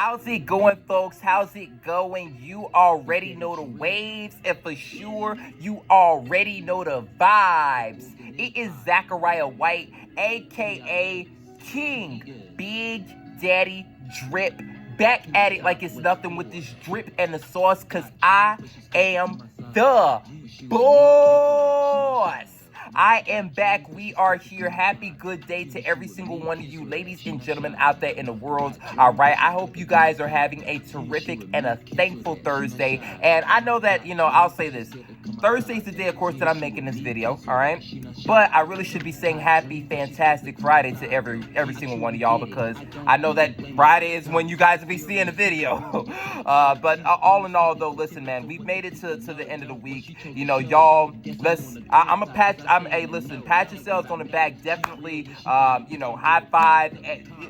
How's it going, folks? How's it going? You already know the waves, and for sure, you already know the vibes. It is Zachariah White, aka King Big Daddy Drip, back at it like it's nothing with this drip and the sauce, cause I am the boss. I am back. We are here. Happy good day to every single one of you ladies and gentlemen out there in the world. All right. I hope you guys are having a terrific and a thankful Thursday. And I know that, I'll say this. Thursday's the day, of course, that I'm making this video. All right. But I really should be saying happy, fantastic Friday to every single one of y'all, because I know that Friday is when you guys will be seeing the video. But all in all, though, listen, man, we've made it to the end of the week. Y'all, pat yourselves on the back. Definitely, high five.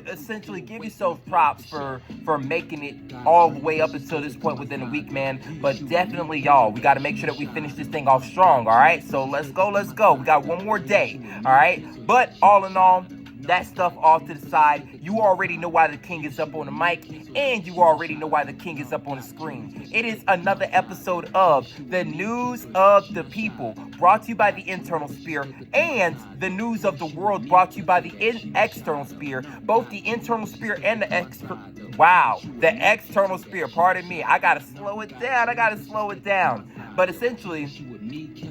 Essentially, give yourself props for making it all the way up until this point within the week, man. But definitely, y'all, we got to make sure that we finish this thing off strong, all right? So let's go. We got one more day, all right? But all in all, that stuff off to the side. You already know why the king is up on the mic, and you already know why the king is up on the screen. It is another episode of the News of the People, brought to you by the Internal Sphere, and the News of the World, brought to you by the External Sphere. Both the Internal Sphere and the External Sphere. Pardon me. I gotta slow it down. But essentially,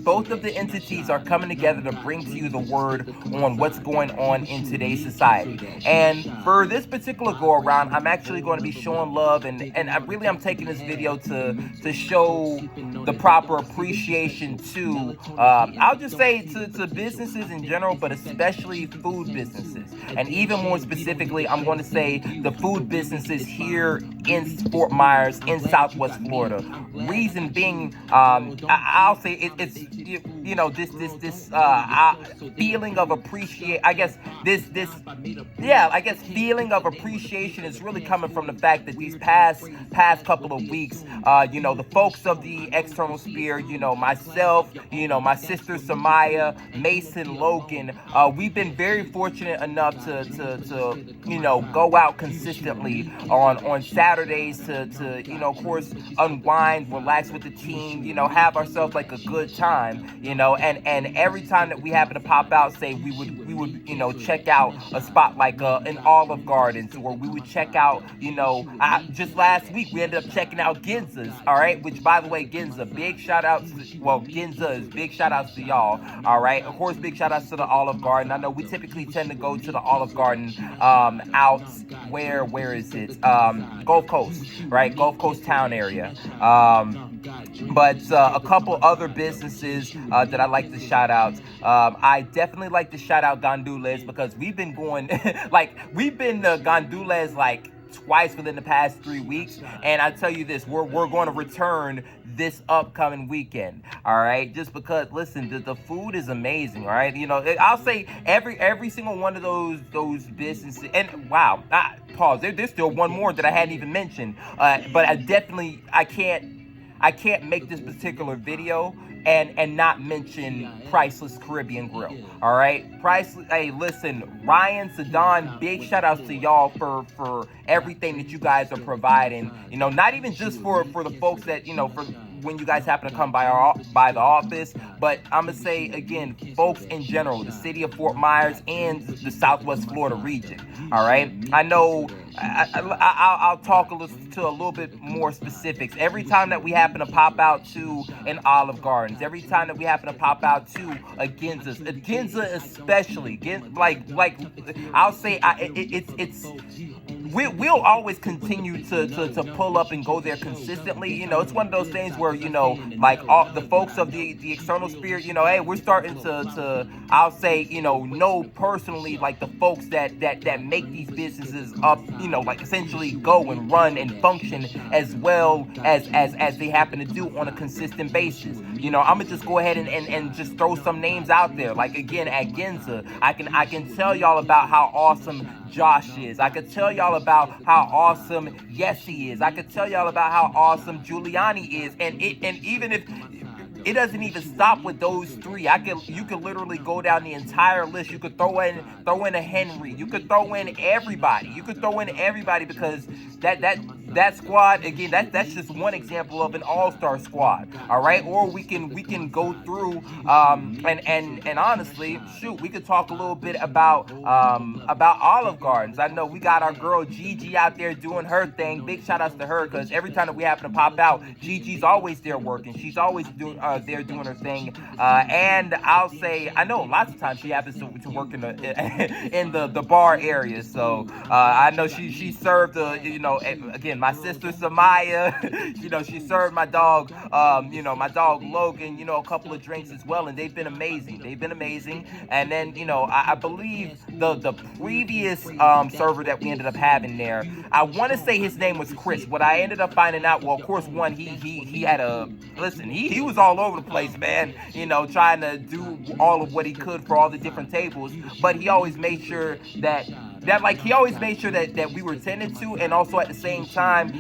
both of the entities are coming together to bring to you the word on what's going on in today's society. And for this particular go around, I'm actually going to be showing love, and I'm taking this video to show the proper appreciation to, I'll just say to businesses in general, but especially food businesses. And even more specifically, I'm going to say the food businesses here in Fort Myers in Southwest Florida. Reason being, I'll say it's this feeling of feeling of appreciation is really coming from the fact that these past couple of weeks, the folks of the External Sphere, myself, my sister Samaya, Mason, Logan, we've been very fortunate enough to go out consistently on Saturdays to of course unwind, relax with the team, have ourselves like a good time, and every time that we happen to pop out, say we would check out a spot like an Olive Gardens, or we would check out, just last week we ended up checking out Ginza's, all right, which by the way, Ginza, big shout outs to y'all, all right, of course, big shout outs to the Olive Garden. I know we typically tend to go to the Olive Garden out where is it, Gulf Coast, right, Gulf Coast town area, but a couple other businesses that I like to shout out. I definitely like to shout out Gandules, because we've been going we've been to Gandules like twice within the past 3 weeks, and I tell you this, we're going to return this upcoming weekend, all right, just because, listen, the food is amazing, all right, I'll say every single one of those businesses, and wow, pause, there's still one more that I hadn't even mentioned, but I can't make this particular video and not mention Pryceless Caribbean Grill. All right, Pryceless. Hey, listen, Ryan, Sadan, big shout outs to y'all for everything that you guys are providing. Not even just for the folks that for when you guys happen to come by the office, but I'm gonna say again, folks in general, the city of Fort Myers and the Southwest Florida region. All right, I know. I'll talk a little bit more specifics. Every time that we happen to pop out to an Olive Gardens, every time that we happen to pop out to a Ginza especially, I'll say we'll always continue to pull up and go there consistently. It's one of those things where all the folks of the External Sphere, hey, we're starting to I'll say know personally like the folks that make these businesses up, essentially go and run and function as well as they happen to do on a consistent basis. I'm gonna just go ahead and just throw some names out there. Like again, at Ginza, I can tell y'all about how awesome Josh is. I could tell y'all about how awesome Yessie is. I could tell y'all about how awesome Giuliani is. And even if it doesn't even stop with those three. You could literally go down the entire list. You could throw in a Henry. You could throw in everybody. Because that squad, again, that's just one example of an all-star squad. All right, or we can go through and honestly, shoot, we could talk a little bit about Olive Gardens. I know we got our girl Gigi out there doing her thing. Big shout outs to her, because every time that we happen to pop out, Gigi's always there working. She's always there doing her thing. And I'll say, I know lots of times she happens to work in the bar area. So I know she served again, my sister Samaya, she served my dog my dog Logan, a couple of drinks as well, and they've been amazing. And then I believe the previous server that we ended up having there, I want to say his name was Chris. What I ended up finding out, well, of course, one, he had he was all over the place, man, trying to do all of what he could for all the different tables, but he always made sure that we were tended to, and also at the same time,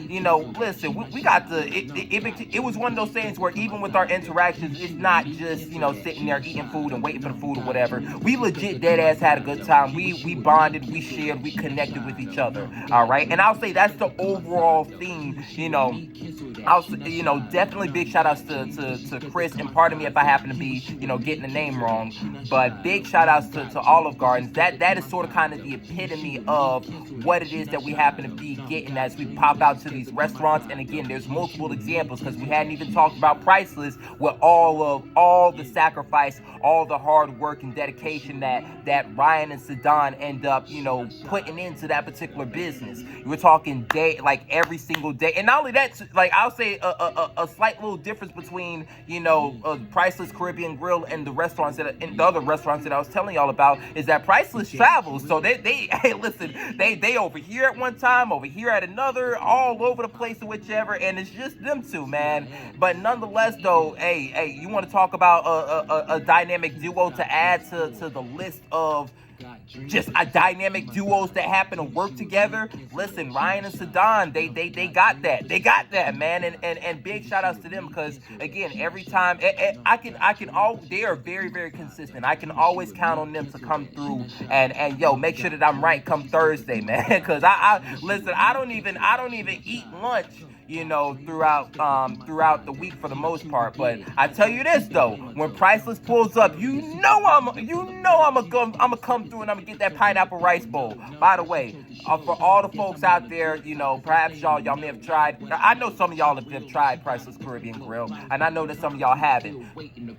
listen, we got it was one of those things where even with our interactions, it's not just, sitting there eating food and waiting for the food or whatever. We legit dead ass had a good time. We bonded, we shared, we connected with each other. All right. And I'll say that's the overall theme, definitely big shout outs to Chris, and pardon me if I happen to be, getting the name wrong, but big shout outs to Olive Gardens. That is sort of kind of the epitome of what it is that we happen to be getting as we pop out to these restaurants. And again, there's multiple examples, because we hadn't even talked about Pryceless, with all the sacrifice, all the hard work and dedication that Ryan and Sedan end up, putting into that particular business. We're talking every single day. And not only that, I'll say a slight little difference between, Pryceless Caribbean Grill and the other restaurants that I was telling y'all about is that Pryceless travels. So hey, listen, they over here at one time, over here at another, all over the place or whichever, and it's just them two, man. But nonetheless, though, hey, you want to talk about a dynamic duo to add to the list of just dynamic duos that happen to work together? Listen, Ryan and Sedan, they got that, man, and big shout outs to them, because again, every time they are very, very consistent. I can always count on them to come through and make sure that I'm right come Thursday, man, because I don't even eat lunch throughout the week for the most part. But I tell you this though, when Pryceless pulls up, I'm gonna come through and I'm gonna get that pineapple rice bowl. By the way, for all the folks out there, perhaps y'all may have tried. I know some of y'all have tried Pryceless Caribbean Grill, and I know that some of y'all haven't.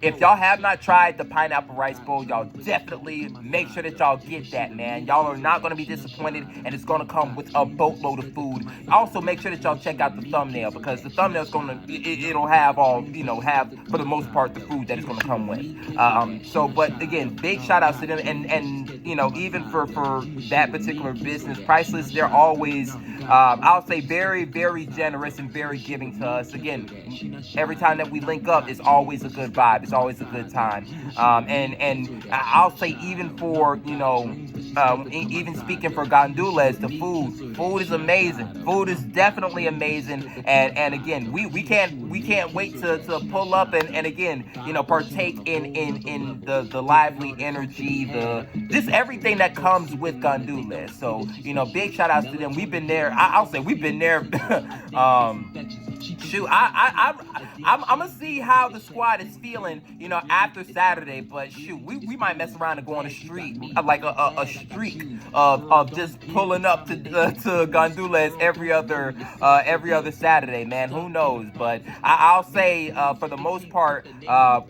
If y'all have not tried the pineapple rice bowl, y'all definitely make sure that y'all get that, man. Y'all are not gonna be disappointed, and it's gonna come with a boatload of food. Also, make sure that y'all check out the thumbnail, because the thumbnail's it'll have for the most part the food that it's gonna come with. But again, big shout outs to them, and even for that particular business, Pryceless, they're always I'll say very, very generous and very giving to us. Again, every time that we link up, it's always a good vibe, it's always a good time. And I'll say even for even speaking for Gandules, the food is amazing. Food is definitely amazing. And again, we can't wait to pull up and again, partake in the lively energy, just everything that comes with Gandules. So, big shout outs to them. We've been there. I'll say we've been there. Shoot, I'm gonna see how the squad is feeling, after Saturday. But shoot, we might mess around and go on a streak, like a streak of just pulling up to Gandules every other Saturday, man. Who knows? But I'll say for the most part,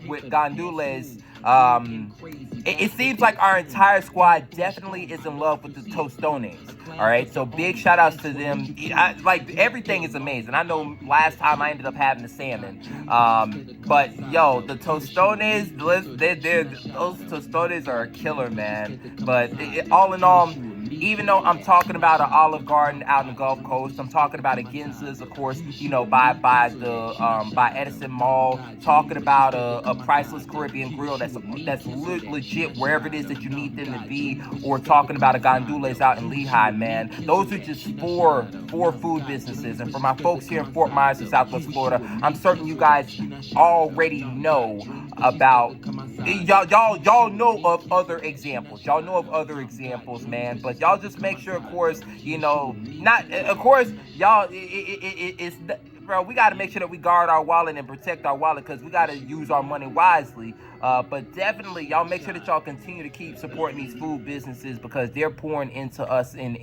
with Gandules, it seems like our entire squad definitely is in love with the Tostones. All right, so big shout outs to them. Everything is amazing. I know last time I ended up having the salmon, but the Tostones, those Tostones are a killer, man. But all in all, even though I'm talking about an Olive Garden out in the Gulf Coast, I'm talking about a Ginza's, of course, you know, by Edison Mall, talking about a Pryceless Caribbean Grill that's legit wherever it is that you need them to be, or talking about a Gandules out in Lehigh, man. Those are just four food businesses. And for my folks here in Fort Myers in Southwest Florida, I'm certain you guys already know about y'all know of other examples. Y'all know of other examples, man. But y'all just make sure, of course, you know, not of course, y'all it's bro, we got to make sure that we guard our wallet and protect our wallet, because we got to use our money wisely. But definitely, y'all make sure that y'all continue to keep supporting these food businesses, because they're pouring into us in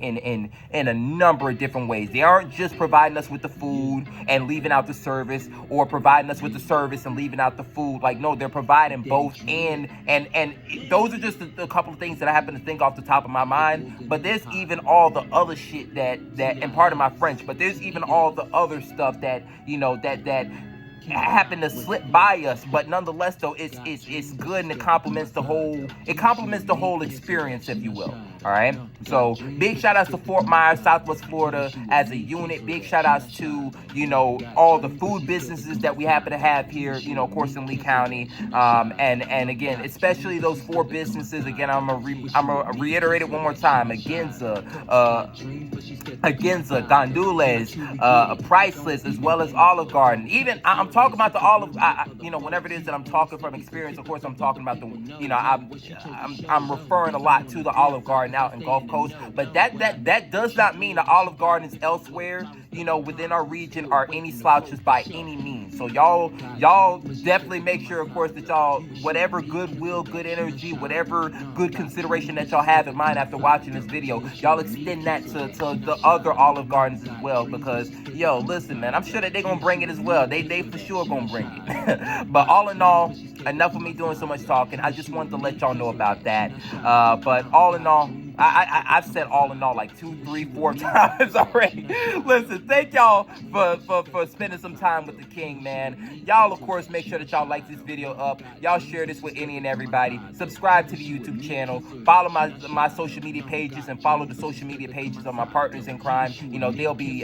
a number of different ways. They aren't just providing us with the food and leaving out the service, or providing us with the service and leaving out the food. Like, no, they're providing both. And those are just a couple of things that I happen to think off the top of my mind. But there's even all the other shit that and pardon my French, but there's even all the other stuff that, you know, that happen to slip by us, but nonetheless though, it's good, and it complements the whole experience, if you will. All right, so big shout outs to Fort Myers, Southwest Florida as a unit. Big shout outs to, you know, all the food businesses that we happen to have here, you know, of course, in Lee County. And again, especially those four businesses. Again, I'm gonna reiterate it one more time. Ginza, Gandules, Pryceless, as well as Olive Garden. Even I'm talking about the Olive. You know, whenever it is that I'm talking from experience, of course, I'm talking about the. You know, I'm referring a lot to the Olive Garden out in Gulf Coast, but that does not mean the Olive Gardens elsewhere, you know, within our region are any slouches by any means. So y'all definitely make sure, of course, that y'all, whatever goodwill, good energy, whatever good consideration that y'all have in mind after watching this video, y'all extend that to the other Olive Gardens as well, because yo, listen, man, I'm sure that they're gonna bring it as well. They for sure gonna bring it. But all in all, enough of me doing so much talking. I just wanted to let y'all know about that. But all in all, I've said all in all like 2, 3, 4 times already. Listen, thank y'all for spending some time with the king, man. Y'all, of course, make sure that y'all like this video up. Y'all share this with any and everybody. Subscribe to the YouTube channel. Follow my social media pages, and follow the social media pages of my partners in crime. You know,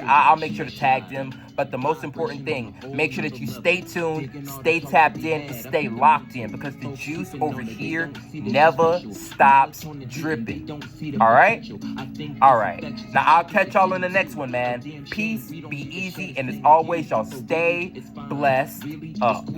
I'll make sure to tag them. But the most important thing, make sure that you stay tuned, stay tapped in, and stay locked in, because the juice over here never stops dripping. All right? All right. Now, I'll catch y'all in the next one, man. Peace, be easy, and as always, y'all stay blessed up.